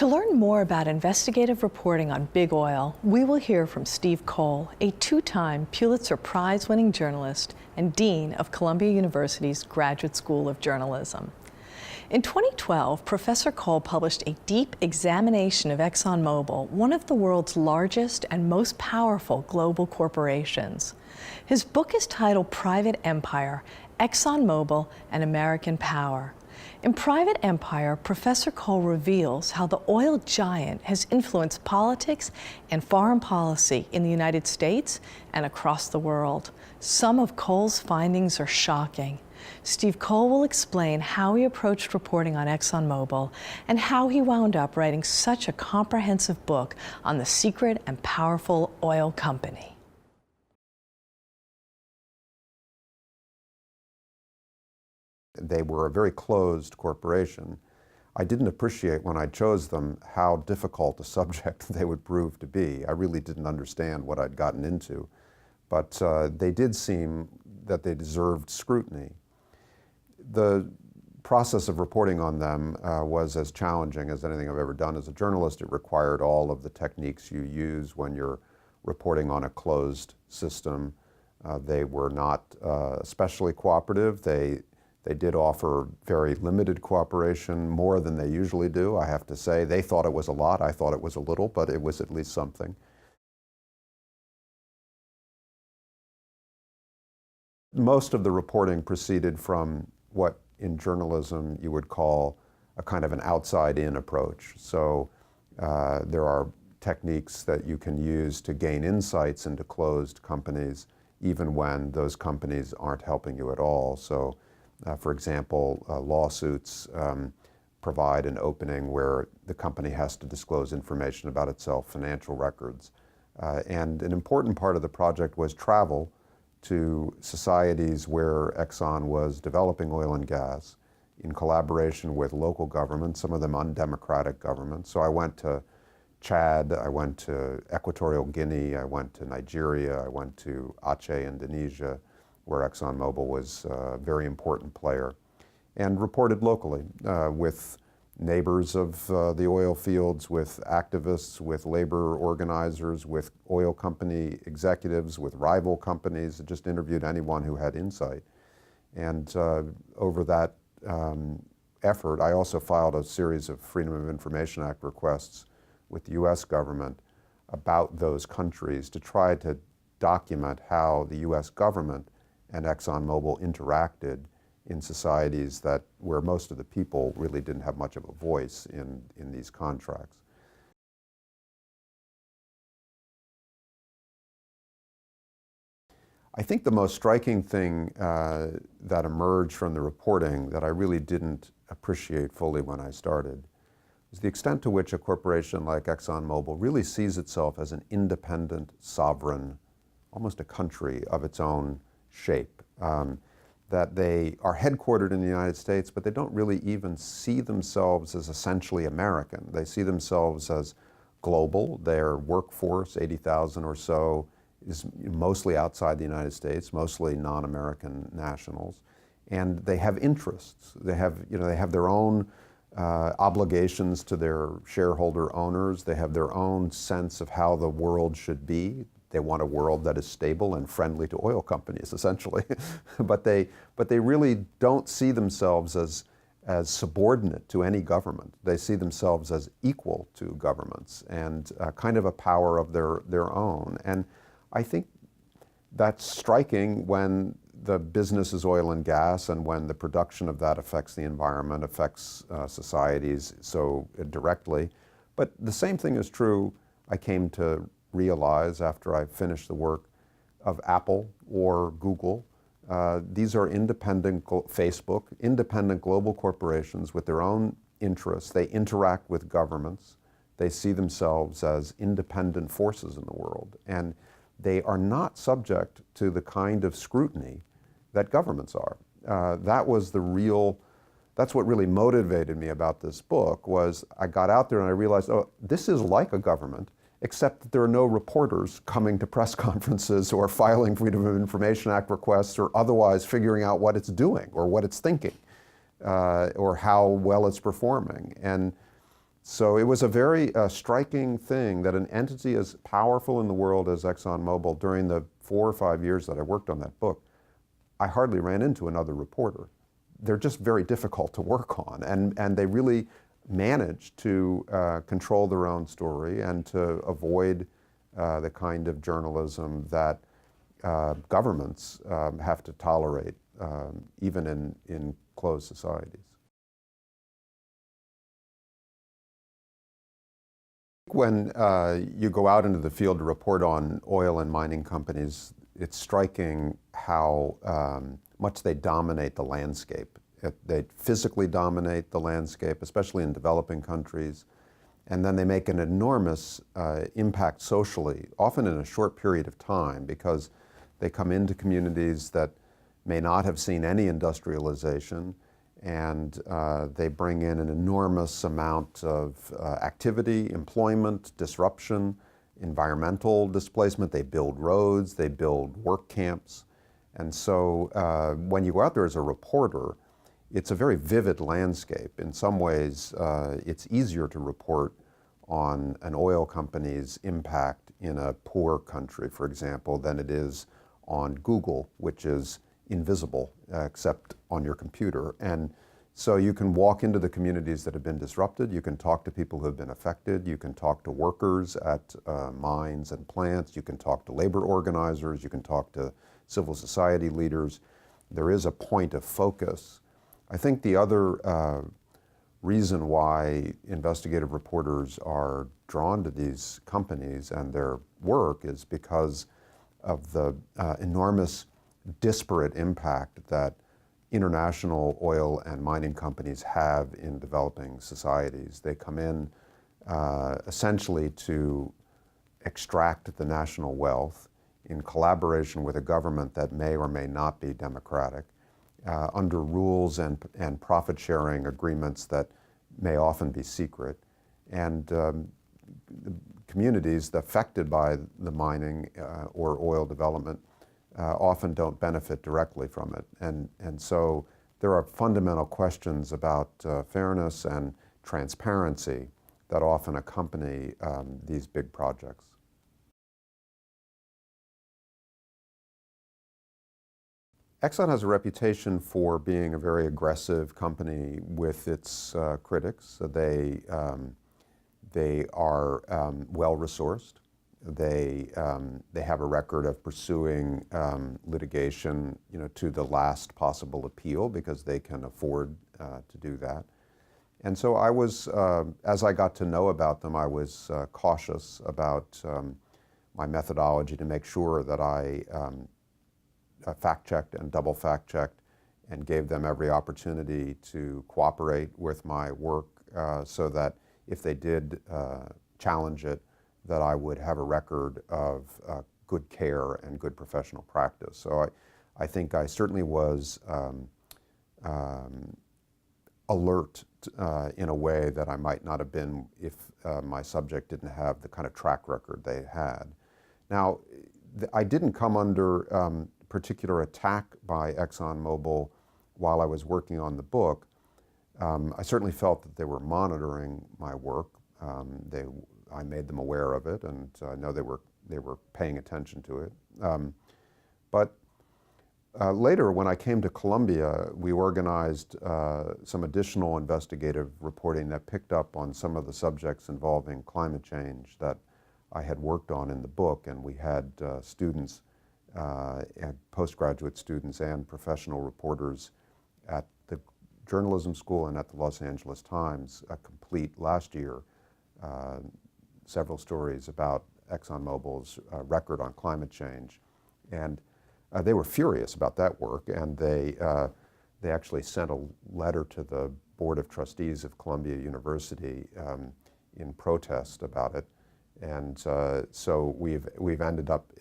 To learn more about investigative reporting on big oil, we will hear from Steve Coll, a two-time Pulitzer Prize-winning journalist and Dean of Columbia University's Graduate School of Journalism. In 2012, Professor Coll published a deep examination of ExxonMobil, one of the world's largest and most powerful global corporations. His book is titled Private Empire: ExxonMobil and American Power. In Private Empire, Professor Coll reveals how the oil giant has influenced politics and foreign policy in the United States and across the world. Some of Coll's findings are shocking. Steve Coll will explain how he approached reporting on ExxonMobil and how he wound up writing such a comprehensive book on the secret and powerful oil company. They were a very closed corporation. I didn't appreciate when I chose them how difficult a subject they would prove to be. I really didn't understand what I'd gotten into, but they did seem that they deserved scrutiny. The process of reporting on them was as challenging as anything I've ever done as a journalist. It required all of the techniques you use when you're reporting on a closed system. They were not especially cooperative. They did offer very limited cooperation, more than they usually do, I have to say. They thought it was a lot, I thought it was a little, but it was at least something. Most of the reporting proceeded from what in journalism you would call a kind of an outside-in approach. So there are techniques that you can use to gain insights into closed companies, even when those companies aren't helping you at all. So, for example, lawsuits provide an opening where the company has to disclose information about itself, financial records. And an important part of the project was travel to societies where Exxon was developing oil and gas in collaboration with local governments, some of them undemocratic governments. So I went to Chad, I went to Equatorial Guinea, I went to Nigeria, I went to Aceh, Indonesia, where ExxonMobil was a very important player, and reported locally with neighbors of the oil fields, with activists, with labor organizers, with oil company executives, with rival companies. Just interviewed anyone who had insight. And over that effort, I also filed a series of Freedom of Information Act requests with the US government about those countries to try to document how the US government and ExxonMobil interacted in societies where most of the people really didn't have much of a voice in these contracts. I think the most striking thing that emerged from the reporting that I really didn't appreciate fully when I started is the extent to which a corporation like ExxonMobil really sees itself as an independent, sovereign, almost a country of its own shape. That they are headquartered in the United States, but they don't really even see themselves as essentially American. They see themselves as global. Their workforce, 80,000 or so, is mostly outside the United States, mostly non-American nationals. And they have interests. They have their own obligations to their shareholder owners. They have their own sense of how the world should be. They want a world that is stable and friendly to oil companies, essentially. but they really don't see themselves as subordinate to any government. They see themselves as equal to governments and kind of a power of their own. And I think that's striking when the business is oil and gas and when the production of that affects the environment, affects societies so directly. But the same thing is true, I came to realize after I finished the work, of Apple or Google. These are independent, Facebook, independent global corporations with their own interests. They interact with governments. They see themselves as independent forces in the world. And they are not subject to the kind of scrutiny that governments are. That's what really motivated me about this book, was I got out there and I realized, oh, this is like a government, except that there are no reporters coming to press conferences or filing Freedom of Information Act requests or otherwise figuring out what it's doing or what it's thinking or how well it's performing. And So it was a very striking thing that an entity as powerful in the world as ExxonMobil, during the 4 or 5 years that I worked on that book, I hardly ran into another reporter. They're just very difficult to work on, and they really managed to control their own story and to avoid the kind of journalism that governments have to tolerate, even in closed societies. When you go out into the field to report on oil and mining companies, it's striking how much they dominate the landscape. They physically dominate the landscape, especially in developing countries, and then they make an enormous impact socially, often in a short period of time, because they come into communities that may not have seen any industrialization, and they bring in an enormous amount of activity, employment, disruption, environmental displacement. They build roads, they build work camps. And so when you go out there as a reporter, it's a very vivid landscape. In some ways, it's easier to report on an oil company's impact in a poor country, for example, than it is on Google, which is invisible except on your computer. And so you can walk into the communities that have been disrupted, you can talk to people who have been affected, you can talk to workers at mines and plants, you can talk to labor organizers, you can talk to civil society leaders. There is a point of focus. I think the other reason why investigative reporters are drawn to these companies and their work is because of the enormous disparate impact that international oil and mining companies have in developing societies. They come in essentially to extract the national wealth in collaboration with a government that may or may not be democratic, under rules and profit-sharing agreements that may often be secret. And the communities affected by the mining or oil development often don't benefit directly from it. And so there are fundamental questions about fairness and transparency that often accompany these big projects. Exxon has a reputation for being a very aggressive company with its critics. They are well-resourced. They have a record of pursuing litigation, to the last possible appeal because they can afford to do that. And so I was, as I got to know about them, I was cautious about my methodology to make sure that I fact-checked and double fact-checked and gave them every opportunity to cooperate with my work so that if they did challenge it, that I would have a record of good care and good professional practice. So I think I certainly was alert in a way that I might not have been if my subject didn't have the kind of track record they had. Now, I didn't come under particular attack by ExxonMobil while I was working on the book. I certainly felt that they were monitoring my work. I made them aware of it, and I know they were paying attention to it. But later, when I came to Columbia, we organized some additional investigative reporting that picked up on some of the subjects involving climate change that I had worked on in the book, and we had students, and postgraduate students and professional reporters at the journalism school and at the Los Angeles Times complete last year several stories about ExxonMobil's record on climate change. And they were furious about that work, and they actually sent a letter to the Board of Trustees of Columbia University in protest about it. And so we've ended up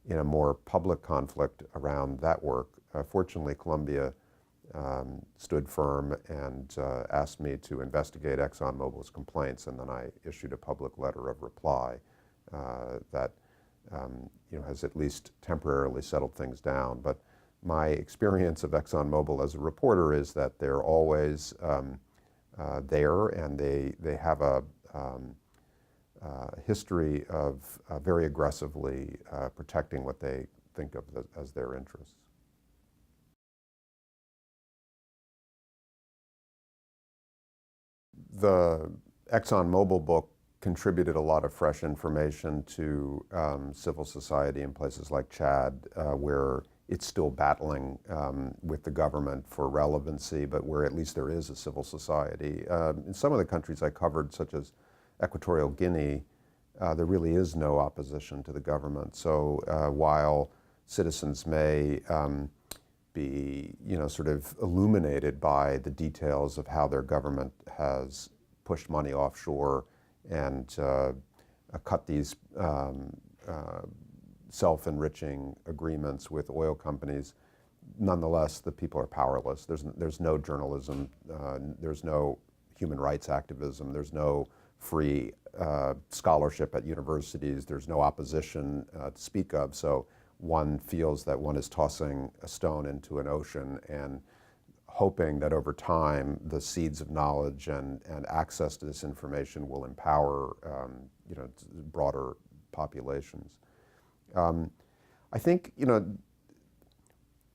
in a more public conflict around that work. Fortunately, Columbia stood firm and asked me to investigate ExxonMobil's complaints, and then I issued a public letter of reply that has at least temporarily settled things down. But my experience of ExxonMobil as a reporter is that they're always there, and they have a history of very aggressively protecting what they think of as their interests. The ExxonMobil book contributed a lot of fresh information to civil society in places like Chad, where it's still battling with the government for relevancy, but where at least there is a civil society. In some of the countries I covered, such as Equatorial Guinea, there really is no opposition to the government. So while citizens may be, sort of illuminated by the details of how their government has pushed money offshore and cut these self-enriching agreements with oil companies, nonetheless, the people are powerless. There's no journalism, there's no human rights activism, there's no free scholarship at universities, there's no opposition to speak of. So one feels that one is tossing a stone into an ocean and hoping that over time the seeds of knowledge and access to this information will empower broader populations. I think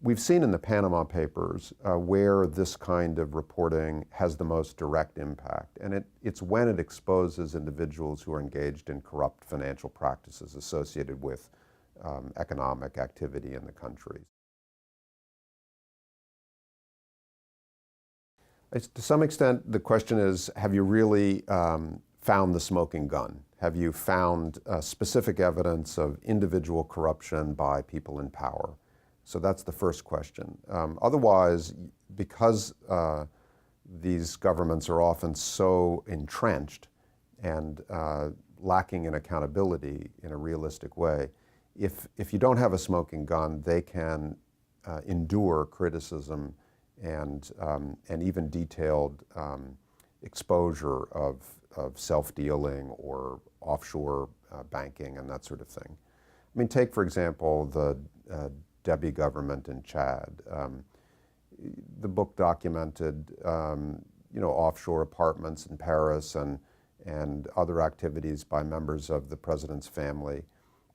we've seen in the Panama Papers where this kind of reporting has the most direct impact, and it's when it exposes individuals who are engaged in corrupt financial practices associated with economic activity in the country. To some extent, the question is, have you really found the smoking gun? Have you found specific evidence of individual corruption by people in power? So that's the first question. Otherwise, because these governments are often so entrenched and lacking in accountability in a realistic way, if you don't have a smoking gun, they can endure criticism and even detailed exposure of self-dealing or offshore banking and that sort of thing. I mean, take, for example, the Deby government in Chad. The book documented, offshore apartments in Paris and other activities by members of the president's family.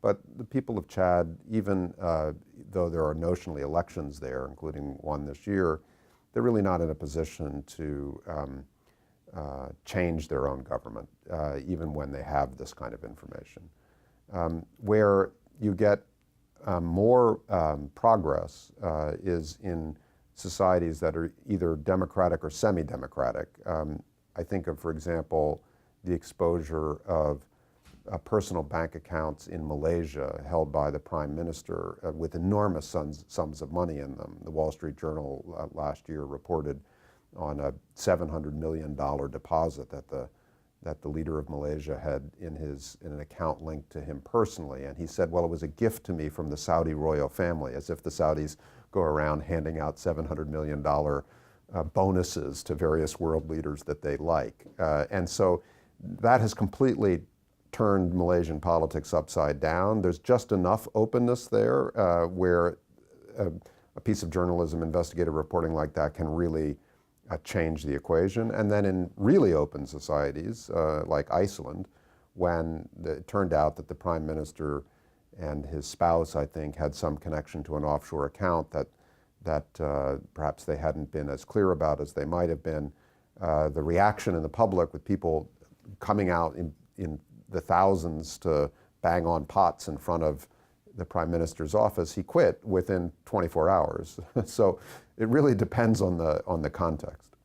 But the people of Chad, even though there are notionally elections there, including one this year, they're really not in a position to change their own government, even when they have this kind of information. Where you get more progress is in societies that are either democratic or semi-democratic. I think of, for example, the exposure of personal bank accounts in Malaysia held by the Prime Minister with enormous sums of money in them. The Wall Street Journal last year reported on a $700 million deposit that the leader of Malaysia had in an account linked to him personally. And he said, well, it was a gift to me from the Saudi royal family, as if the Saudis go around handing out $700 million bonuses to various world leaders that they like. And so that has completely turned Malaysian politics upside down. There's just enough openness there where a piece of journalism, investigative reporting like that can really change the equation. And then in really open societies like Iceland, when it turned out that the Prime Minister and his spouse, I think, had some connection to an offshore account that perhaps they hadn't been as clear about as they might have been, the reaction in the public with people coming out in the thousands to bang on pots in front of the Prime Minister's office, he quit within 24 hours. So it really depends on the context.